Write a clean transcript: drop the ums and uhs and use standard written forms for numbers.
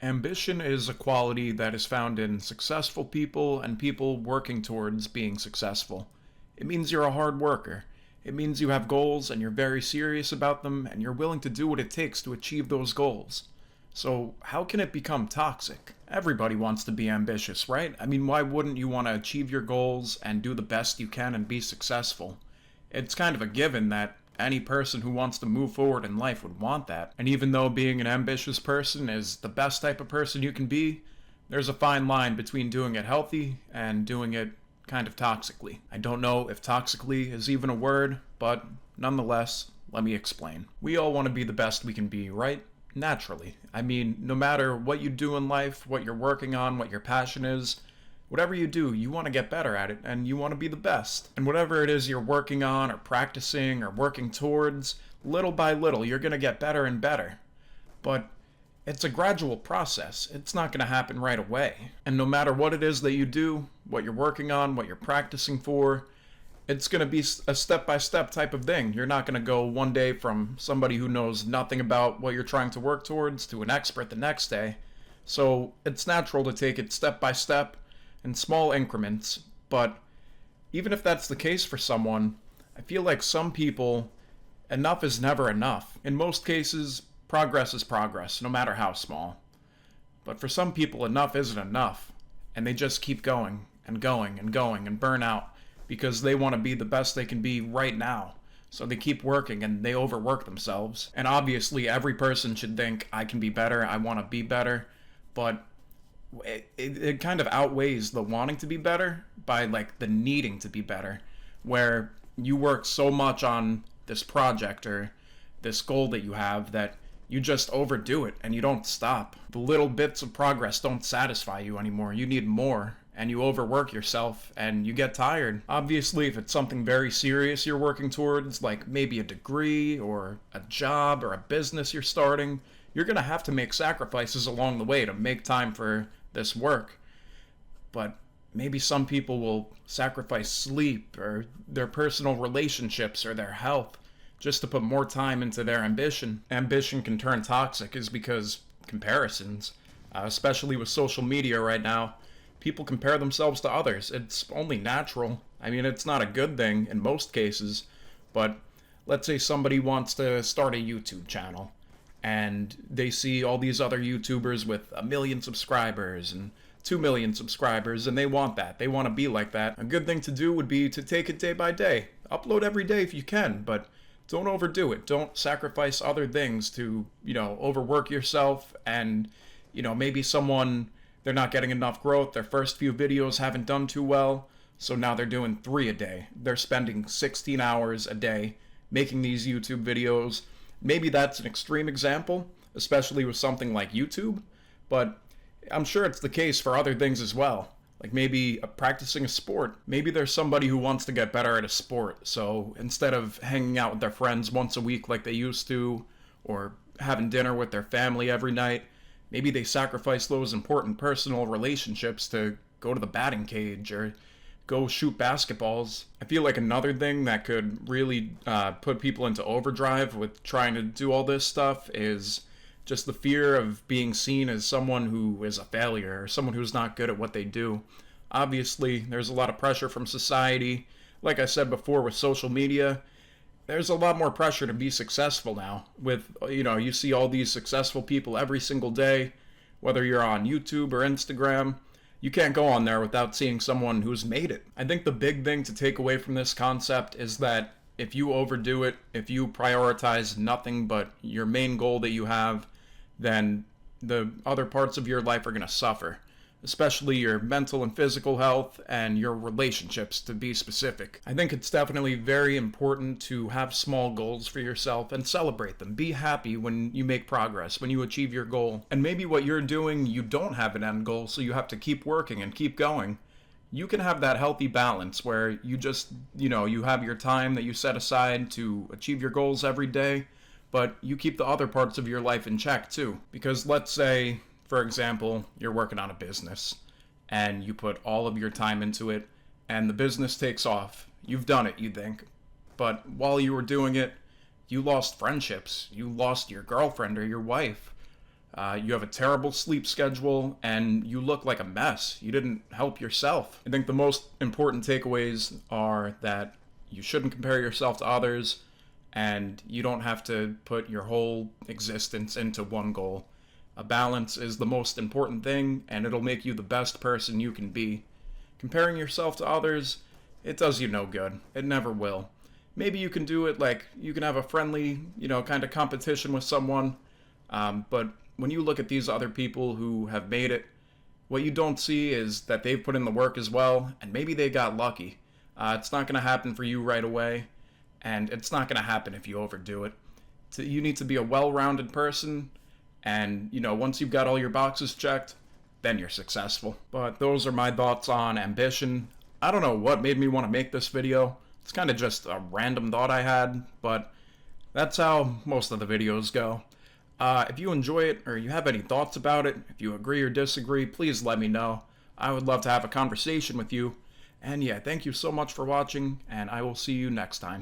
Ambition is a quality that is found in successful people and people working towards being successful. It means you're a hard worker. It means you have goals and you're very serious about them and you're willing to do what it takes to achieve those goals. So, how can it become toxic? Everybody wants to be ambitious, right? I mean, why wouldn't you want to achieve your goals and do the best you can and be successful? It's kind of a given that any person who wants to move forward in life would want that. And even though being an ambitious person is the best type of person you can be, there's a fine line between doing it healthy and doing it kind of toxically. I don't know if toxically is even a word, but nonetheless, let me explain. We all want to be the best we can be, right? Naturally. I mean, no matter what you do in life, what you're working on, what your passion is, whatever you do, you want to get better at it and you want to be the best. And whatever it is you're working on or practicing or working towards, little by little, you're going to get better and better. But it's a gradual process. It's not going to happen right away. And no matter what it is that you do, what you're working on, what you're practicing for, it's going to be a step-by-step type of thing. You're not going to go one day from somebody who knows nothing about what you're trying to work towards to an expert the next day. So it's natural to take it step by step in small increments, but even if that's the case for someone, I feel like some people, enough is never enough. In most cases, progress is progress, no matter how small. But for some people, enough isn't enough, and they just keep going and going and going and burn out because they want to be the best they can be right now. So they keep working and they overwork themselves. And obviously, every person should think, I can be better, I want to be better, but it kind of outweighs the wanting to be better by like the needing to be better, where you work so much on this project or this goal that you have that you just overdo it and you don't stop. The little bits of progress don't satisfy you anymore. You need more and you overwork yourself and you get tired. Obviously, if it's something very serious you're working towards, like maybe a degree or a job or a business you're starting, you're going to have to make sacrifices along the way to make time for this work. But maybe some people will sacrifice sleep or their personal relationships or their health just to put more time into their ambition. Ambition can turn toxic is because comparisons, especially with social media right now, people compare themselves to others. It's only natural. I mean, it's not a good thing in most cases, but let's say somebody wants to start a YouTube channel and they see all these other YouTubers with 1 million subscribers and 2 million subscribers, and they want that. They want to be like that. A good thing to do would be to take it day by day. Upload every day if you can, but don't overdo it. Don't sacrifice other things to, overwork yourself and, maybe someone, they're not getting enough growth. Their first few videos haven't done too well, so now they're doing 3 a day. They're spending 16 hours a day making these YouTube videos. Maybe that's an extreme example, especially with something like YouTube, but I'm sure it's the case for other things as well. Like maybe practicing a sport. Maybe there's somebody who wants to get better at a sport, so instead of hanging out with their friends once a week like they used to, or having dinner with their family every night, maybe they sacrifice those important personal relationships to go to the batting cage or go shoot basketballs. I feel like another thing that could really put people into overdrive with trying to do all this stuff is just the fear of being seen as someone who is a failure or someone who's not good at what they do. Obviously, there's a lot of pressure from society. Like I said before with social media, there's a lot more pressure to be successful now. With, you see all these successful people every single day, whether you're on YouTube or Instagram. You can't go on there without seeing someone who's made it. I think the big thing to take away from this concept is that if you overdo it, if you prioritize nothing but your main goal that you have, then the other parts of your life are going to suffer, especially your mental and physical health and your relationships, to be specific. I think it's definitely very important to have small goals for yourself and celebrate them. Be happy when you make progress, when you achieve your goal. And maybe what you're doing, you don't have an end goal, so you have to keep working and keep going. You can have that healthy balance where you just, you have your time that you set aside to achieve your goals every day, but you keep the other parts of your life in check too. Because let's say, for example, you're working on a business and you put all of your time into it and the business takes off. You've done it, you think. But while you were doing it, you lost friendships. You lost your girlfriend or your wife. You have a terrible sleep schedule, and you look like a mess. You didn't help yourself. I think the most important takeaways are that you shouldn't compare yourself to others, and you don't have to put your whole existence into one goal. A balance is the most important thing, and it'll make you the best person you can be. Comparing yourself to others, it does you no good. It never will. Maybe you can do it like you can have a friendly, kind of competition with someone, but when you look at these other people who have made it, what you don't see is that they've put in the work as well, and maybe they got lucky. It's not going to happen for you right away, and it's not going to happen if you overdo it. You need to be a well-rounded person, and, once you've got all your boxes checked, then you're successful. But those are my thoughts on ambition. I don't know what made me want to make this video. It's kind of just a random thought I had, but that's how most of the videos go. If you enjoy it, or you have any thoughts about it, if you agree or disagree, please let me know. I would love to have a conversation with you. And yeah, thank you so much for watching, and I will see you next time.